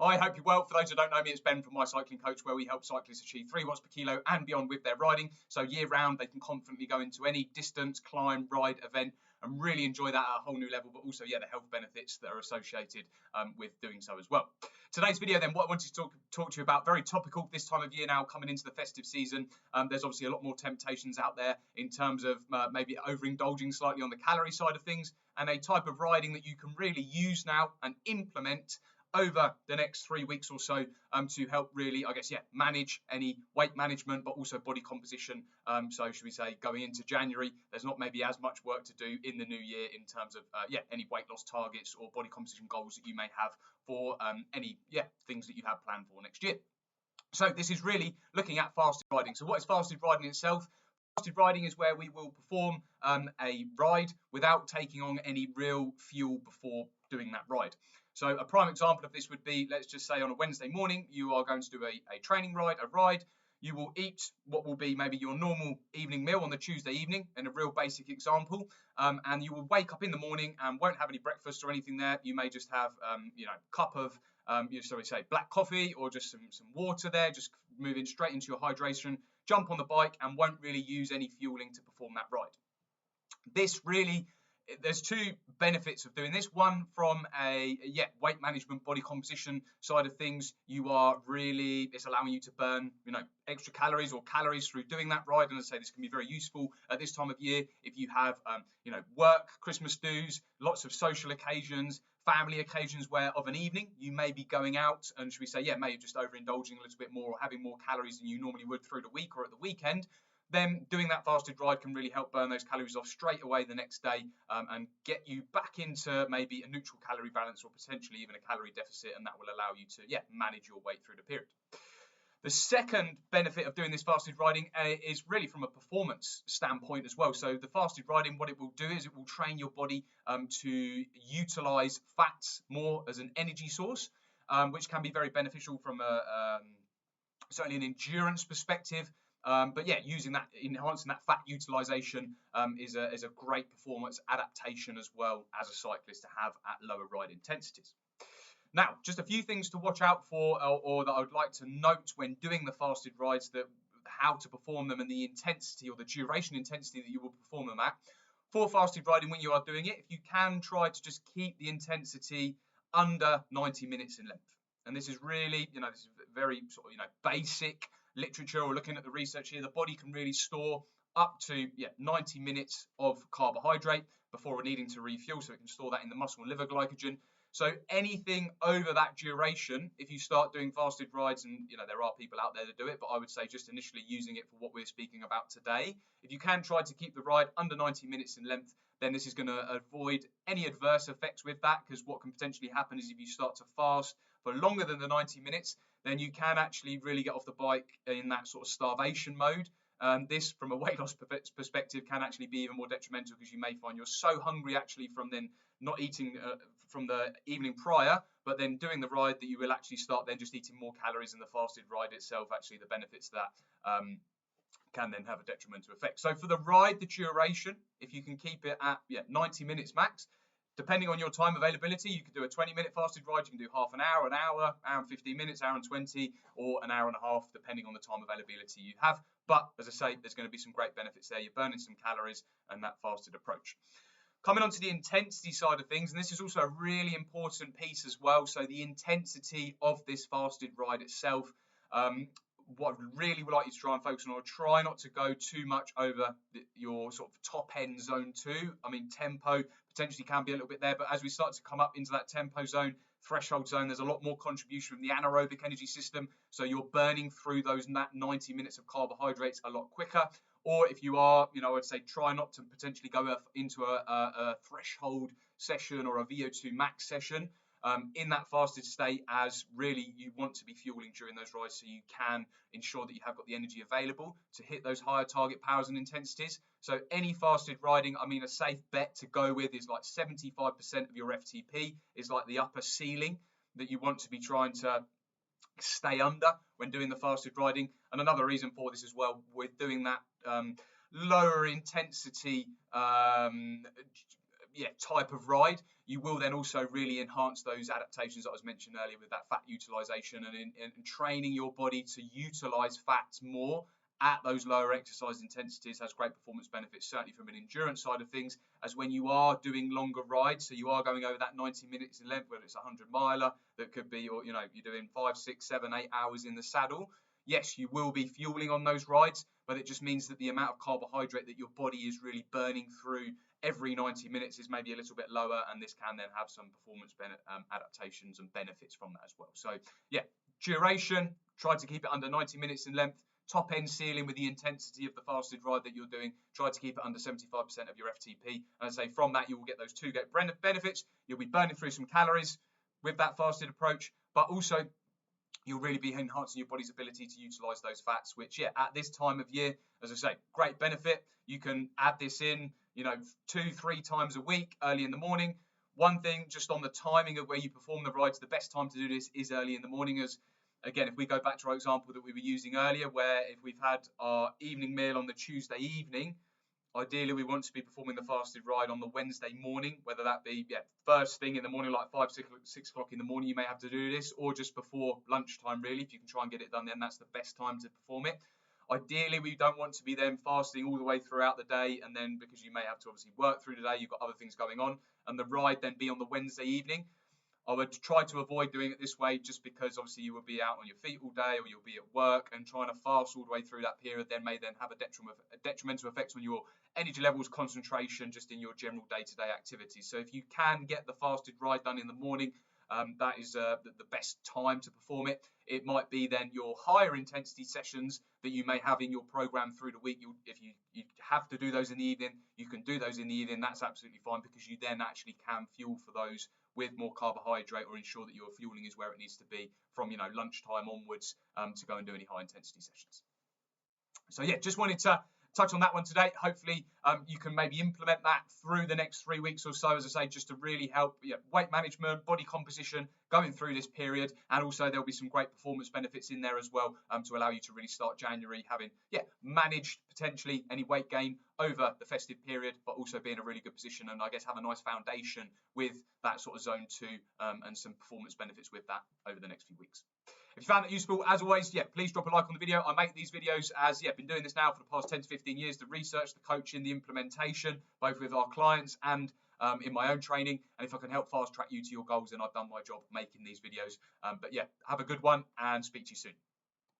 I hope you're well. For those who don't know me, it's Ben from My Cycling Coach, where we help cyclists achieve 3 watts per kilo and beyond with their riding. So year round, they can confidently go into any distance, climb, ride, event, and really enjoy that at a whole new level, but also, the health benefits that are associated with doing so as well. Today's video then, what I wanted to talk to you about, very topical this time of year now, coming into the festive season. There's obviously a lot more temptations out there in terms of maybe overindulging slightly on the calorie side of things, and a type of riding that you can really use now and implement over the next 3 weeks or so to help really, manage any weight management, but also body composition. So should we say going into January, there's not maybe as much work to do in the new year in terms of, any weight loss targets or body composition goals that you may have for any things that you have planned for next year. So this is really looking at fasted riding. So what is fasted riding itself? Fasted riding is where we will perform a ride without taking on any real fuel before doing that ride. So a prime example of this would be, let's just say on a Wednesday morning, you are going to do a training ride, a ride. You will eat what will be maybe your normal evening meal on the Tuesday evening, in a real basic example, and you will wake up in the morning and won't have any breakfast or anything there. You may just have, cup of, black coffee or just some water there, just moving straight into your hydration, jump on the bike and won't really use any fueling to perform that ride. This really, there's 2 benefits of doing this. One, from a weight management, body composition side of things, it's allowing you to burn extra calories or calories through doing that ride. And as I say, this can be very useful at this time of year if you have work, Christmas dues, lots of social occasions, family occasions where of an evening you may be going out and maybe just overindulging a little bit more or having more calories than you normally would through the week or at the weekend. Then doing that fasted ride can really help burn those calories off straight away the next day and get you back into maybe a neutral calorie balance or potentially even a calorie deficit, and that will allow you to manage your weight through the period. The second benefit of doing this fasted riding is really from a performance standpoint as well. So the fasted riding, what it will do is it will train your body to utilize fats more as an energy source, which can be very beneficial from certainly an endurance perspective. Using that, enhancing that fat utilization is a great performance adaptation as well as a cyclist to have at lower ride intensities. Now, just a few things to watch out for or that I would like to note when doing the fasted rides, how to perform them and the intensity or the duration intensity that you will perform them at. For fasted riding, when you are doing it, if you can try to just keep the intensity under 90 minutes in length. And this is really, this is very sort of, basic literature or looking at the research here. The body can really store up to 90 minutes of carbohydrate before needing to refuel, so it can store that in the muscle and liver glycogen. So anything over that duration, if you start doing fasted rides, and there are people out there that do it, but I would say just initially using it for what we're speaking about today, if you can try to keep the ride under 90 minutes in length, then this is going to avoid any adverse effects with that, because what can potentially happen is if you start to fast for longer than the 90 minutes, then you can actually really get off the bike in that sort of starvation mode. This, from a weight loss perspective, can actually be even more detrimental, because you may find you're so hungry actually from then not eating from the evening prior, but then doing the ride, that you will actually start then just eating more calories, and the fasted ride itself, actually the benefits of that can then have a detrimental effect. So for the ride, the duration, if you can keep it at 90 minutes max, depending on your time availability, you could do a 20-minute fasted ride, you can do half an hour, hour and 15 minutes, hour and 20, or an hour and a half, depending on the time availability you have. But as I say, there's going to be some great benefits there. You're burning some calories and that fasted approach. Coming on to the intensity side of things, and this is also a really important piece as well. So the intensity of this fasted ride itself, what I really would like you to try and focus on, or try not to go too much over your sort of top end zone 2. I mean, tempo potentially can be a little bit there, but as we start to come up into that tempo zone, threshold zone, there's a lot more contribution from the anaerobic energy system. So you're burning through those 90 minutes of carbohydrates a lot quicker. Or if you are, I would say try not to potentially go into a threshold session or a VO2 max session in that fasted state, as really you want to be fueling during those rides so you can ensure that you have got the energy available to hit those higher target powers and intensities. So any fasted riding, a safe bet to go with is like 75% of your FTP is like the upper ceiling that you want to be trying to stay under when doing the fasted riding. And another reason for this as well, with doing that lower intensity type of ride, you will then also really enhance those adaptations that I was mentioning earlier with that fat utilization and in training your body to utilize fats more at those lower exercise intensities has great performance benefits, certainly from an endurance side of things, as when you are doing longer rides, so you are going over that 90 minutes in length, whether it's a 100-miler that could be, or you're doing 5, 6, 7, 8 hours in the saddle. Yes, you will be fueling on those rides, but it just means that the amount of carbohydrate that your body is really burning through every 90 minutes is maybe a little bit lower, and this can then have some performance adaptations and benefits from that as well. So yeah, duration, try to keep it under 90 minutes in length. Top end ceiling with the intensity of the fasted ride that you're doing, try to keep it under 75% of your FTP. And I say from that, you will get those two benefits. You'll be burning through some calories with that fasted approach, but also you'll really be enhancing your body's ability to utilize those fats, which, at this time of year, as I say, great benefit. You can add this in, 2-3 times a week, early in the morning. One thing just on the timing of where you perform the rides, the best time to do this is early in the morning, as again, if we go back to our example that we were using earlier, where if we've had our evening meal on the Tuesday evening, ideally we want to be performing the fasted ride on the Wednesday morning, whether that be first thing in the morning, like 5, 6 o'clock in the morning, you may have to do this, or just before lunchtime, really. If you can try and get it done then, that's the best time to perform it. Ideally, we don't want to be then fasting all the way throughout the day, and then because you may have to obviously work through the day, you've got other things going on, and the ride then be on the Wednesday evening. I would try to avoid doing it this way, just because obviously you will be out on your feet all day, or you'll be at work, and trying to fast all the way through that period then may then have a detrimental effect on your energy levels, concentration, just in your general day-to-day activities. So if you can get the fasted ride done in the morning, that is the best time to perform it. It might be then your higher intensity sessions that you may have in your program through the week. If you have to do those in the evening, you can do those in the evening. That's absolutely fine, because you then actually can fuel for those with more carbohydrate, or ensure that your fueling is where it needs to be from lunchtime onwards to go and do any high intensity sessions. So yeah, just wanted to touch on that one today. Hopefully you can maybe implement that through the next 3 weeks or so, as I say, just to really help weight management, body composition going through this period. And also there'll be some great performance benefits in there as well, to allow you to really start January having managed potentially any weight gain over the festive period, but also be in a really good position, and I guess have a nice foundation with that sort of zone 2 and some performance benefits with that over the next few weeks. If you found that useful, as always, please drop a like on the video. I make these videos as, been doing this now for the past 10 to 15 years, the research, the coaching, the implementation, both with our clients and in my own training. And if I can help fast track you to your goals, then I've done my job making these videos. But have a good one, and speak to you soon.